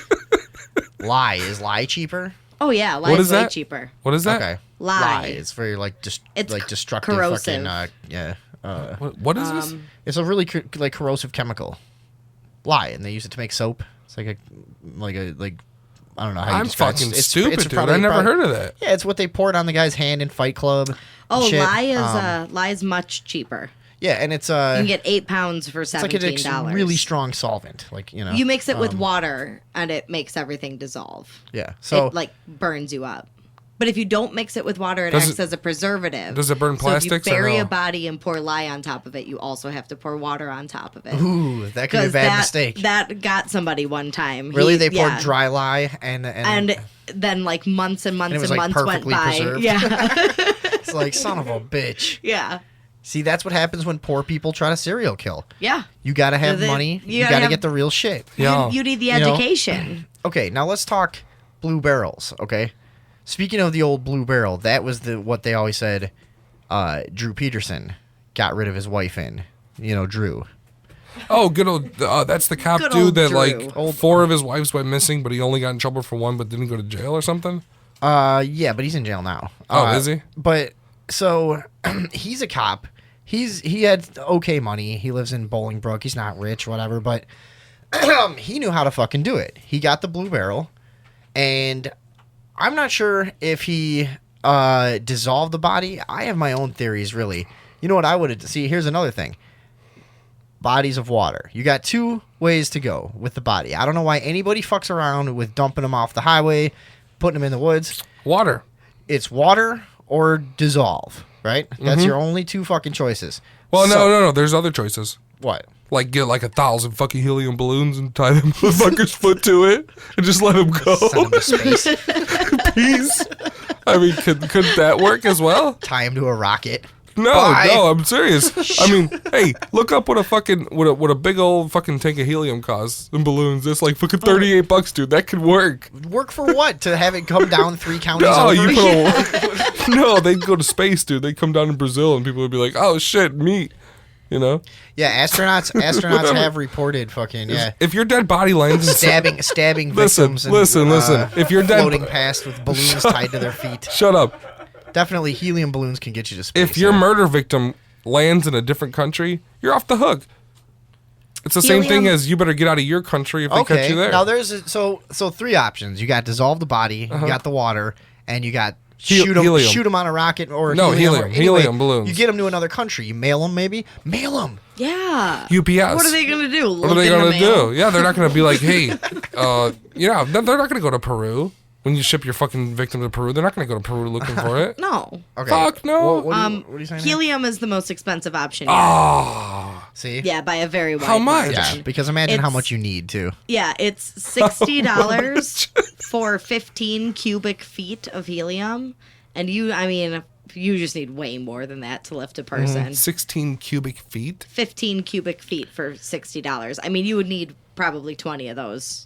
lie? Is lie cheaper? Oh yeah, lie What is is way that? cheaper. What is that? Okay. Lie. It's very like It's like destructive. corrosive. Fucking yeah. What is this? It's a really like corrosive chemical. Lye, and they use it to make soap. It's like I don't know how you I'm describe it. fucking It's stupid, dude. probably- I never probably- heard of that. Yeah, it's what they poured on the guy's hand in Fight Club. and Oh, shit. lie is much cheaper. Yeah, and it's You can get 8 pounds for it's like an $17. really strong solvent, like you know. You mix it with water, and it makes everything dissolve. Yeah, so it like burns you up. But if you don't mix it with water, it Does acts it- as a preservative. does it burn plastics So or if you bury no? a body and pour lye on top of it, you also have to pour water on top of it. ooh, that could be a 'Cause bad mistake. That got somebody one time. Really, they poured yeah. dry lye and then like months and months it was, and like, months went perfectly by. preserved. Yeah, it's like son of a bitch. yeah, See, that's what happens when poor people try to serial kill. yeah. You got to have The- money. you You gotta got to have- get the real shit. Yeah. You need the You know? education. Okay, now let's talk blue barrels. Okay, speaking of the old blue barrel, that was what they always said. Drew Peterson got rid of his wife in. You know, Drew. Oh, good old. That's the cop Good dude old that Drew. like 4 of his wives went missing, but he only got in trouble for 1, but didn't go to jail or something. Yeah, but he's in jail now. Oh, is he? But so he's a cop. He had okay money. He lives in Bolingbrook. He's not rich, whatever, but he knew how to fucking do it. He got the blue barrel, and I'm not sure if he dissolved the body. I have my own theories, really. You know what I would see? Here's another thing. Bodies of water. You got 2 ways to go with the body. I don't know why anybody fucks around with dumping them off the highway, putting them in the woods. Water. It's water or dissolve, right? That's your only 2 fucking choices. Well, So- no. There's other choices. What? Like get like 1,000 fucking helium balloons and tie them motherfucker's foot to it and just let him go. Send him to space. Peace. I mean, could that work as well? Tie him to a rocket. No, Bye. no, I'm serious. I mean, hey, look up what a big old fucking tank of helium costs in balloons. It's like fucking $38, dude. That could work. Work for what? To have it come down 3 counties No, over? you put a, no, they'd go to space, dude. They'd come down in Brazil and people would be like, "Oh shit, meat," you know. Yeah, astronauts have reported fucking If your dead body lands in stabbing Listen, victims. listen. If you're dead, floating past with balloons tied to their feet. shut up. Definitely, helium balloons can get you to space. If your murder victim lands in a different country, you're off the hook. It's the same thing Helium- as you better get out of your country if they catch you there. now there's so 3 options. You got dissolve the body, you got the water, and you got Helium. shoot them on a rocket or No, helium. or- Helium balloons. You get them to another country. You mail them, maybe mail them. Yeah. UPS. What are they gonna do? What are they going to do? Yeah, they're not going to be like, hey, they're not going to go to Peru. When you ship your fucking victim to Peru, they're not going to go to Peru looking for it. No. Okay. Fuck no. What are you saying? here? Helium is the most expensive option. Here. Oh, See? Yeah, by a very wide How much? margin. Yeah, because imagine how It's- much you need to. Yeah, it's $60 for 15 cubic feet of helium, and you just need way more than that to lift a person. 16 cubic feet. 15 cubic feet for $60. I mean, you would need probably 20 of those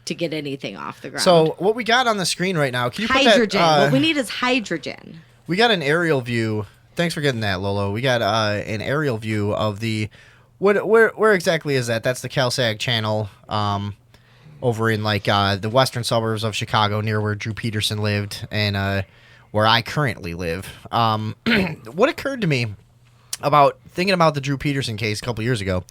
to get anything off the ground. So what we got on the screen right now? Can you hydrogen. Put that, What we need is hydrogen. we got an aerial view. Thanks for getting that, Lolo. We got an aerial view of the where exactly is that? That's the CalSag channel over in like the western suburbs of Chicago, near where Drew Peterson lived and where I currently live. What occurred to me about thinking about the Drew Peterson case a couple years ago,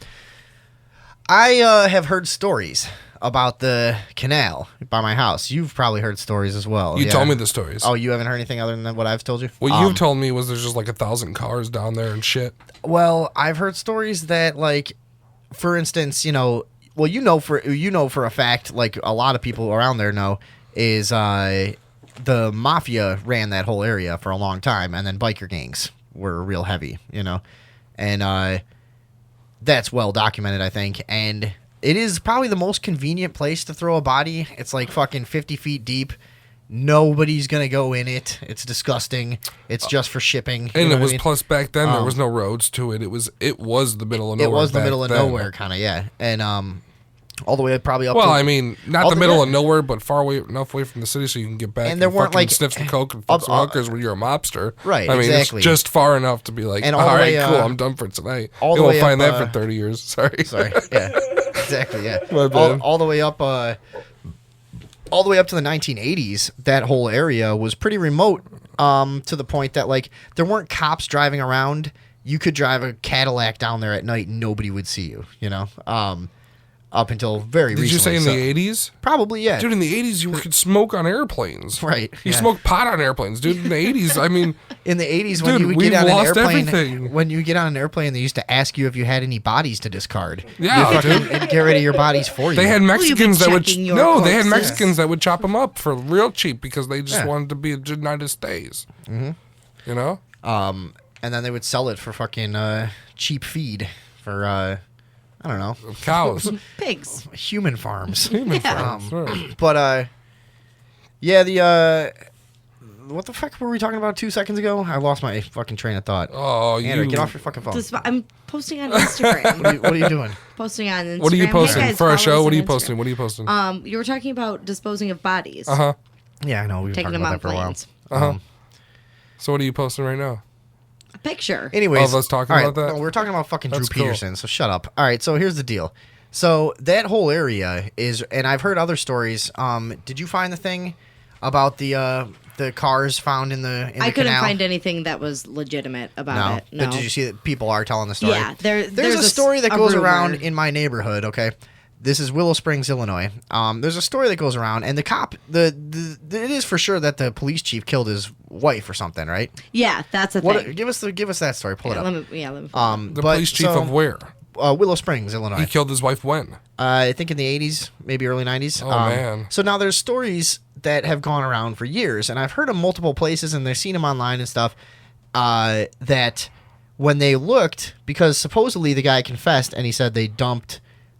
I have heard stories about the canal by my house. You've probably heard stories as well. You told me the stories. Oh, you haven't heard anything other than what I've told you? What you've told me was there's just like 1,000 cars down there and shit. Well, I've heard stories that, like, for instance, well, for a fact, like a lot of people around there know, is the mafia ran that whole area for a long time, and then biker gangs were real heavy, and that's well documented, I think, and it is probably the most convenient place to throw a body. It's like fucking 50 feet deep. Nobody's gonna go in it. It's disgusting. It's just for shipping. And it was plus back then there was no roads to it. It was the middle of nowhere. It was the middle of nowhere, kind of, yeah, and all the way probably up. Well, to, I mean, not the middle of nowhere, but far away enough away from the city so you can get back. And there weren't like sniff some coke and fuck some hookers when you're a mobster. Right. I mean, exactly. it's just far enough to be like, and all right, cool, I'm done for tonight. All you the won't way find up, that for 30 years. Sorry. Yeah. Exactly. Yeah. My bad. All the way up. All the way up to the 1980s, that whole area was pretty remote. To the point that like there weren't cops driving around. You could drive a Cadillac down there at night and nobody would see you. Up until very recently. Did you say in the 80s? Probably, yeah. Dude, in the 80s, you could smoke on airplanes. Right. You smoked pot on airplanes. Dude, in the 80s, I mean... In the 80s, when dude, you would we've get on an lost airplane... everything. When you get on an airplane, they used to ask you if you had any bodies to discard. Yeah, dude. And get rid of your bodies for you. They had Mexicans that would... checking your No, they had corpses? Mexicans that would chop them up for real cheap because they just Yeah. wanted to be United States. Mm-hmm. You know? And then they would sell it for fucking cheap feed for... I don't know. Cows. Pigs. Human farms. Human farms. Right. But, yeah, the, what the fuck were we talking about 2 seconds ago? I lost my fucking train of thought. Oh, Andrew, you... get off your fucking phone. I'm posting on Instagram. What are you doing? Posting on Instagram. What are you Hey, posting? guys, For our follow show, us what are on you Instagram. posting? What are you posting? You were talking about disposing of bodies. Uh-huh. Yeah, I know. We were Taking talking them about on that for a while. planes. Uh-huh. So what are you posting right now? A picture. Anyways. Of us talking all right, about that? No, we're talking about fucking That's Drew cool. Peterson, so shut up. All right, so here's the deal. So that whole area is, and I've heard other stories. Did you find the thing about the cars found in the I couldn't canal? find anything that was legitimate about it. No. But did you see that people are telling the story? Yeah, there's a story that goes rumor. around in my neighborhood. Okay, this is Willow Springs, Illinois. There's a story that goes around, and the cop, it is for sure that the police chief killed his wife or something, right? Yeah, that's a What? thing. Give us that story. Pull it up. Let me The police chief of where? Willow Springs, He Illinois. killed his wife when? I think in the 80s, maybe early 90s. Oh, man. So now there's stories that have gone around for years, and I've heard them multiple places, and they've seen them online and stuff, that when they looked, because supposedly the guy confessed, and he said they dumped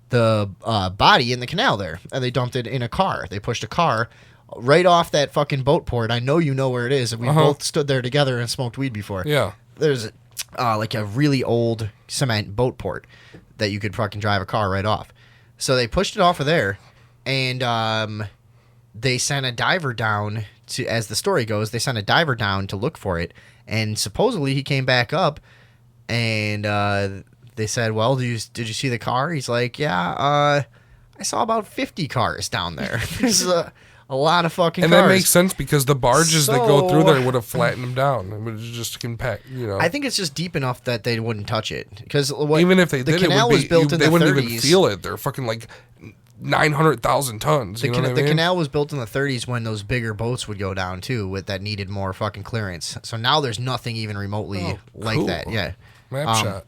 the body in the canal there, and they dumped it in a car. They pushed a car right off that fucking boat port. I know you know where it is, and we both stood there together and smoked weed before. Yeah. There's like a really old cement boat port that you could fucking drive a car right off. So they pushed it off of there, and they sent a diver down to, as the story goes, they sent a diver down to look for it, and supposedly he came back up, and they said, well, did you see the car? He's like, yeah, I saw about 50 cars down there. There's a lot of fucking And cars. that makes sense because the barges that go through So- there would have flattened them down. It would have just compact, you know. I think it's just deep enough that they wouldn't touch it. Because Even if they the did, canal it would was be, built in they the wouldn't 30s. even feel it. They're fucking like 900,000 tons. The, You know what I mean? the canal was built in the 30s when those bigger boats would go down too, that needed more fucking clearance. So now there's nothing even remotely like cool. that. Yeah, Map shot.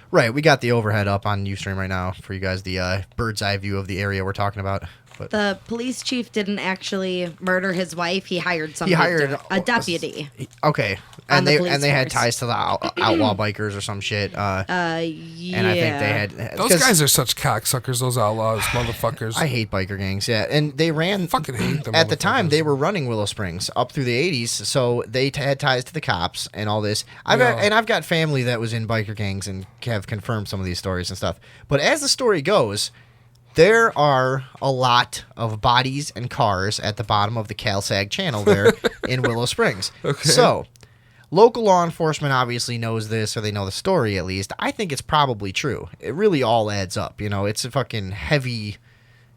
right. We got the overhead up on Ustream right now for you guys. The bird's eye view of the area we're talking about. But The police chief didn't actually murder his wife. He hired somebody. hired a deputy. okay, On and the they police had force. ties to the outlaw bikers or some shit. Yeah. And I think they had Those 'cause guys are such cocksuckers, those outlaws, motherfuckers. I hate biker gangs. Yeah, and they ran. fucking hate them. At the time, motherfuckers. they were running Willow Springs up through the 80s, so they had ties to the cops and all this. I've got family that was in biker gangs and have confirmed some of these stories and stuff. But as the story goes, there are a lot of bodies and cars at the bottom of the CalSag channel there in Willow Springs. Okay. So, local law enforcement obviously knows this, or they know the story at least. I think it's probably true. It really all adds up. You know, it's a fucking heavy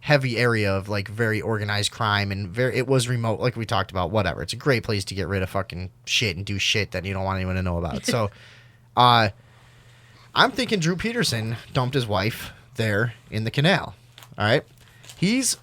area of like very organized crime, and it was remote, like we talked about. Whatever, it's a great place to get rid of fucking shit and do shit that you don't want anyone to know about. So, I'm thinking Drew Peterson dumped his wife there in the canal. All right, He's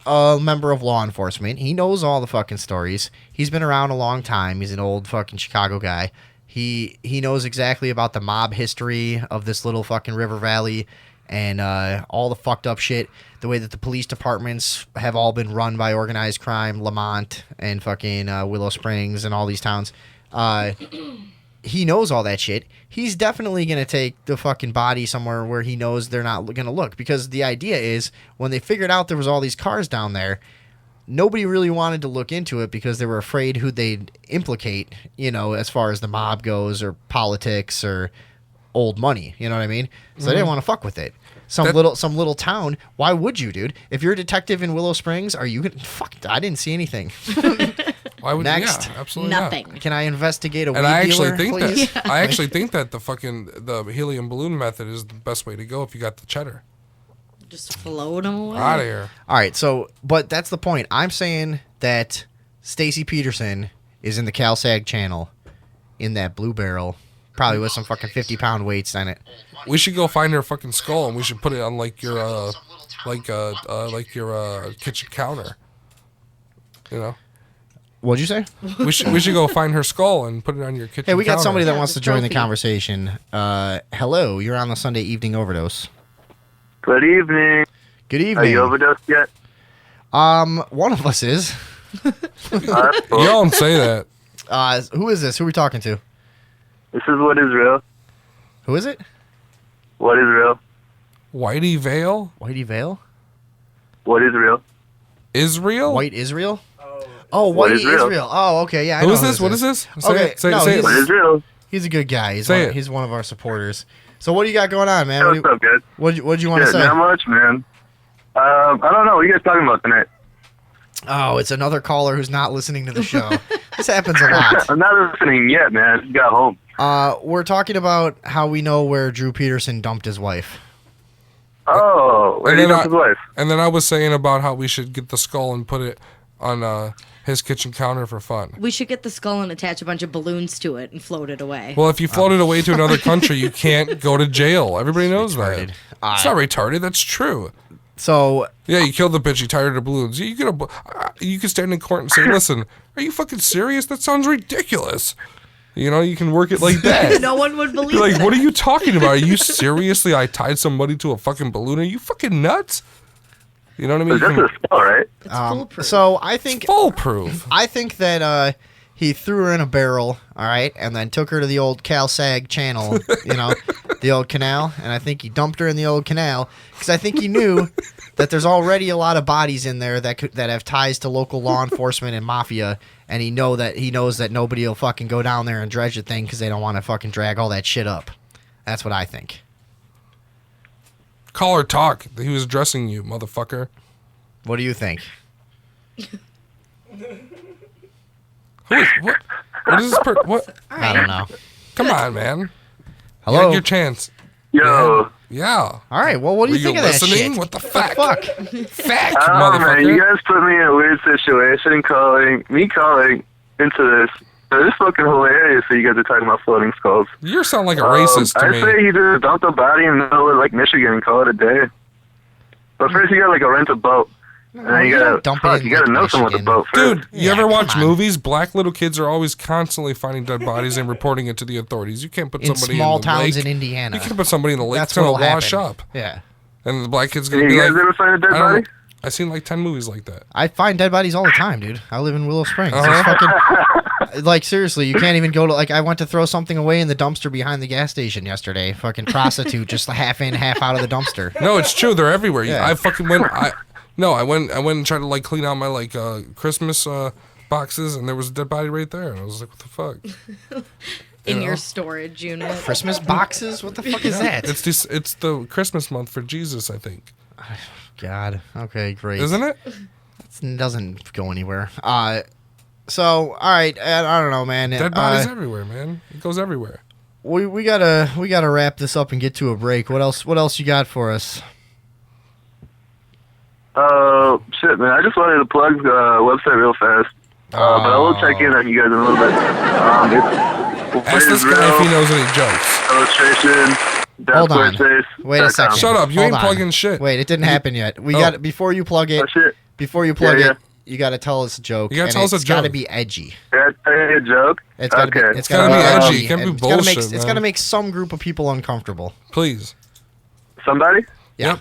a member of law enforcement. He knows all the fucking stories. He's been around a long time. He's an old fucking Chicago guy. He knows exactly about the mob history of this little fucking River Valley and all the fucked up shit. The way that the police departments have all been run by organized crime, Lamont and fucking Willow Springs and all these towns. He knows all that shit. He's definitely going to take the fucking body somewhere where he knows they're not going to look. Because the idea is, when they figured out there was all these cars down there, nobody really wanted to look into it because they were afraid who they'd implicate, you know, as far as the mob goes or politics or old money. You know what I mean? So they didn't want to fuck with it. Some little town. Why would you, dude? If you're a detective in Willow Springs, are you gonna fuck? I didn't see anything. Why would Next. Yeah, absolutely Nothing. not. Can I investigate a weed And I actually dealer, think please? that I actually think that the helium balloon method is the best way to go if you got the cheddar. Just float them away. Out of here. All right, so but that's the point. I'm saying that Stacy Peterson is in the CalSag channel in that blue barrel, probably with some fucking 50-pound weights on it. We should go find her fucking skull and we should put it on like your kitchen counter. You know. What'd you say? We should go find her skull and put it on your kitchen. Hey, we got counter. somebody that Yeah, wants the to join the trophy. conversation. Hello, you're on the Sunday Evening Overdose. Good evening. Good Are evening. you overdosed yet? One of us is. That's cool. You don't say that. Who is this? Who are we talking to? This is what is real. Who is it? What is real? Whitey Vale? Whitey Vale? What is real? Israel? White Israel? Oh, What Whitey is real? Israel. Oh, okay, yeah. I Who know is this? What is this? Say Okay, it. Say no, it. Say he's- it. What is real? He's a good guy. Say it. He's one of our supporters. So what do you got going on, man? Hey, what's up, guys? What'd you want to Yeah, say? not much, man. I don't know. What are you guys talking about tonight? Oh, it's another caller who's not listening to the show. This happens a lot. I'm not listening yet, man. I just got home. We're talking about how we know where Drew Peterson dumped his wife. Oh, where And did he then dump his wife? And then I was saying about how we should get the skull and put it on his kitchen counter for fun. We should get the skull and attach a bunch of balloons to it and float it away. Well, if you float it away to another country, you can't go to jail. Everybody knows retarded. that. It's not retarded. That's true. So Yeah, you killed the bitch. You tied her to balloons. You could stand in court and say, "Listen, are you fucking serious? That sounds ridiculous." You know, you can work it like that. No one would believe You're like, it. what are you talking about? Are you seriously? I tied somebody to a fucking balloon. Are you fucking nuts? You know what I mean? That's You a spell, right? It's foolproof. so I think foolproof. that he threw her in a barrel, all right, and then took her to the old CalSag channel, you know, the old canal, and I think he dumped her in the old canal because I think he knew that there's already a lot of bodies in there that have ties to local law enforcement and mafia, and he knows that nobody will fucking go down there and dredge the thing because they don't want to fucking drag all that shit up. That's what I think. Call or talk. He was addressing you, motherfucker. What do you think? What? What is this? What? I don't know. Come on, man. Hello. You had your chance. Yo. Yeah. All right. Well, what do Were you think you of that listening? shit? What the fuck? Fuck. Fact, I don't know, man. You motherfucker. guys put me in a weird situation calling into this. This is fucking hilarious that you guys are talking about floating skulls. You sound like a racist to I me. say he just dumped a body in the middle of, like, Michigan and call it a day. But first you gotta, like, rent a boat. And then you you don't dump it gotta, in, you gotta like, know someone with a Michigan. boat first. Dude, you Yeah, ever watch come on. movies? Black little kids are always constantly finding dead bodies and reporting it to the authorities. You can't put In somebody small in the towns lake. in Indiana. You can't put somebody in the lake. That's It's gonna what'll wash happen. up. Yeah. And the black kid's Did gonna be you guys like, ever find a dead I don't body? know. I've seen like 10 movies like that. I find dead bodies all the time, dude. I live in Willow Springs. There's Uh-huh. fucking, like, seriously, you can't even go to, like, I went to throw something away in the dumpster behind the gas station yesterday. Fucking prostitute just half in, half out of the dumpster. No, it's true. They're everywhere. Yeah. I fucking went. I went and tried to like clean out my like Christmas boxes, and there was a dead body right there. And I was like, what the fuck? in know? your storage unit. Christmas boxes? What the fuck is that? It's the Christmas month for Jesus, I think. God. Okay, great. Isn't it? It doesn't go anywhere. So, all right. I don't know, man. Dead bodies everywhere, man. It goes everywhere. We gotta wrap this up and get to a break. What else you got for us? Shit, man. I just wanted to plug the website real fast. But I will check in on you guys in a little bit. It's Ask this guy if he knows any jokes. illustration. Hold on. Wait a second. Shut up. You Hold ain't on. plugging shit. Wait, it didn't happen yet. We got before you plug it. Oh, shit. Before you plug Yeah. it, you got to tell us a joke. You gotta and tell us a It's got to joke. be edgy. That's a joke? It's got to Okay. be. It's gotta be edgy. It can't and be it's gotta bullshit, It's man. got to make some group of people uncomfortable. Please. Somebody? Yeah.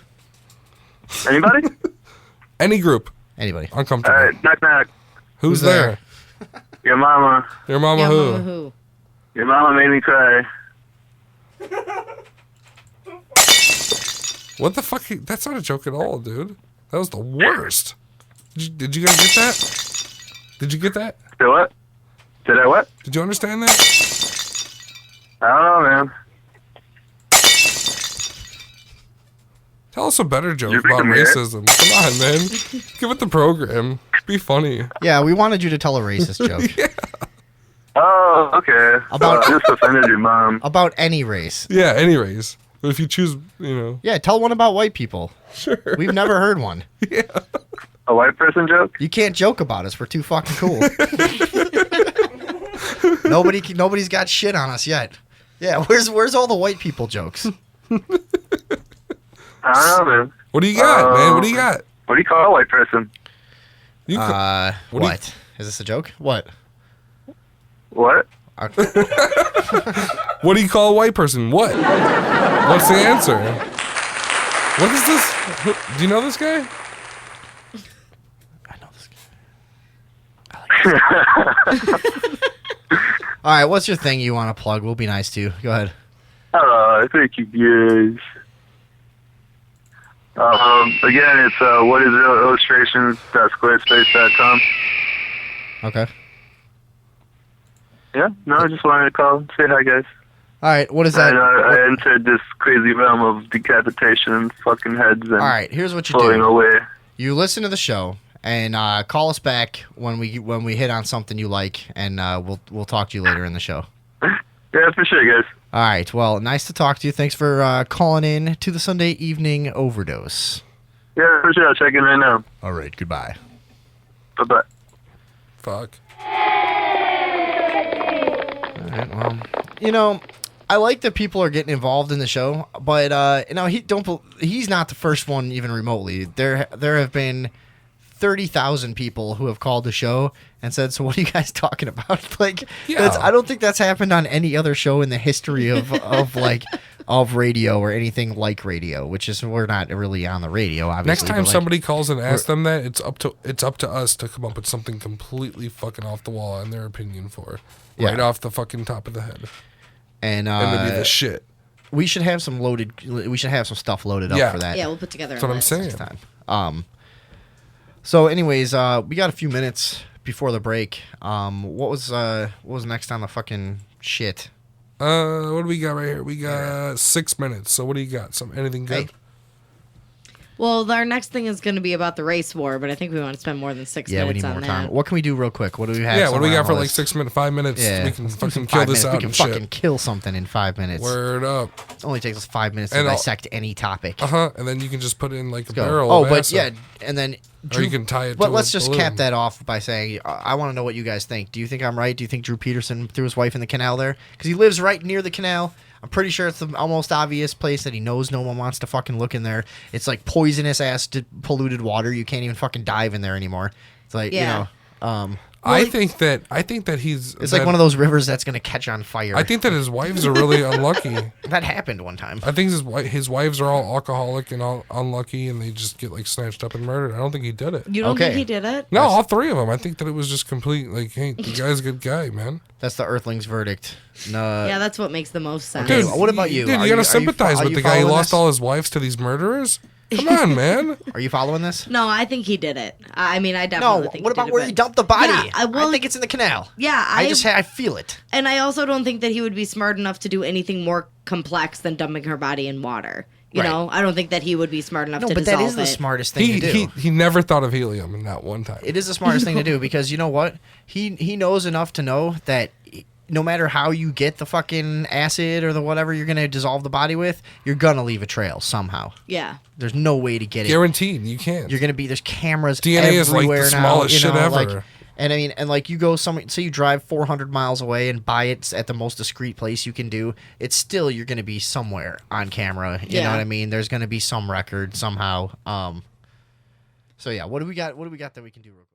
Anybody? Any group. Anybody. Uncomfortable. All right, knock knock. Who's there? there? Your mama. Your mama Yeah, who? Mama who? Your mama made me cry. What the fuck? That's not a joke at all, dude. That was the worst. Did you guys get that? Did you get that? Did what? Did I what? Did you understand that? I don't know, man. Tell us a better joke You think about I'm weird? racism. Come on, man. Give it the program. Be funny. Yeah, we wanted you to tell a racist joke Oh, okay. About- So I just offended your mom. about any race. Yeah, anyways. But if you choose, Yeah, tell one about white people. Sure. We've never heard one. A white person joke? You can't joke about us. We're too fucking cool. Nobody's got shit on us yet. Yeah, where's all the white people jokes? I don't know, man. What do you got, man? What do you got? What do you call a white person? You What? What do you- Is this a joke? What? What? What do you call a white person? What? What's the answer? What is this? Do you know this guy? I know this guy. All right, what's your thing you want to plug? We'll be nice to you. Go ahead. Thank you, guys. Again, it's whatisrealillustrations.squarespace.com. Okay. Yeah, no, I just wanted to call and say hi, guys. All right, what is that? And I entered this crazy realm of decapitation and fucking heads and All right, here's what you floating do. away. You listen to the show and call us back when we hit on something you like, and we'll talk to you later in the show. Yeah, for sure, guys. All right. Well, nice to talk to you. Thanks for calling in to the Sunday Evening Overdose. Yeah, for sure. I'll check in right now. All right. Goodbye. Bye-bye. Fuck. All right. Well, I like that people are getting involved in the show, but he's not the first one even remotely. There have been 30,000 people who have called the show and said, "So what are you guys talking about?" Like, Yeah. I don't think that's happened on any other show in the history of of radio or anything like radio. Which is we're not really on the radio, obviously. Next time but, like, somebody calls and asks them that, it's up to us to come up with something completely fucking off the wall in their opinion for right Yeah. off the fucking top of the head. and And it'd be the shit. we should have some stuff loaded up Yeah. for that. Yeah, we'll put together. That's what a I'm list. saying. Next time. So, anyways, we got a few minutes before the break. What was next on the fucking shit? What do we got right here? We got 6 minutes. So what do you got? Anything good? Hey. Well, our next thing is going to be about the race war, but I think we want to spend more than 6 Yeah, we minutes need on more that. time. What can we do real quick? What do we have? Yeah, what do we somewhere got on for the like list? 6 minutes, 5 minutes? Yeah, We can let's do fucking 5 kill this minutes. out We can and fucking shit. kill something in 5 minutes. Word up. It only takes us 5 minutes to And I'll- dissect any topic. And then you can just put in like a Go. barrel. Oh, of but acid. yeah, and then Or you can tie it But to let's a just balloon. cap that off by saying, I want to know what you guys think. Do you think I'm right? Do you think Drew Peterson threw his wife in the canal there? Because he lives right near the canal. I'm pretty sure it's the almost obvious place that he knows no one wants to fucking look in there. It's like poisonous ass polluted water. You can't even fucking dive in there anymore. It's like, Yeah. I think that he's. It's like one of those rivers that's gonna catch on fire. I think that his wives are really unlucky. that happened one time. I think his wives are all alcoholic and all unlucky, and they just get like snatched up and murdered. I don't think he did it. You don't Okay. think he did it? No, all three of them. I think that it was just complete. Like, hey, the guy's a good guy, man. That's the Earthling's verdict. No. Yeah, that's what makes the most sense. Okay, what about you? Dude, Are you gotta are sympathize are with you the guy who following lost this? all his wives to these murderers. Come on, man. Are you following this? No, I think he did it. I mean, I No. definitely think What he about did where it, he but- dumped the body? Yeah, I think it's in the canal. Yeah, I feel it. and I also don't think that he would be smart enough to do anything more complex than dumping her body in water. You Right. know, I don't think that he would be smart enough No, to but that dissolve is the it. smartest thing to do. He never thought of helium in that one time. It is the smartest thing to do because you know what? He knows enough to know that no matter how you get the fucking acid or the whatever you're gonna dissolve the body with, you're gonna leave a trail somehow. Yeah. There's no way to get it. Guaranteed, you can't. You're gonna be there's cameras DNA is like the everywhere now, smallest you shit know, ever. like, And I mean, and like you go somewhere, say you drive 400 miles away and buy it at the most discreet place you can do, it's still, you're going to be somewhere on camera. You know what I mean? There's going to be some record somehow. So yeah, what do we got? What do we got that we can do real quick?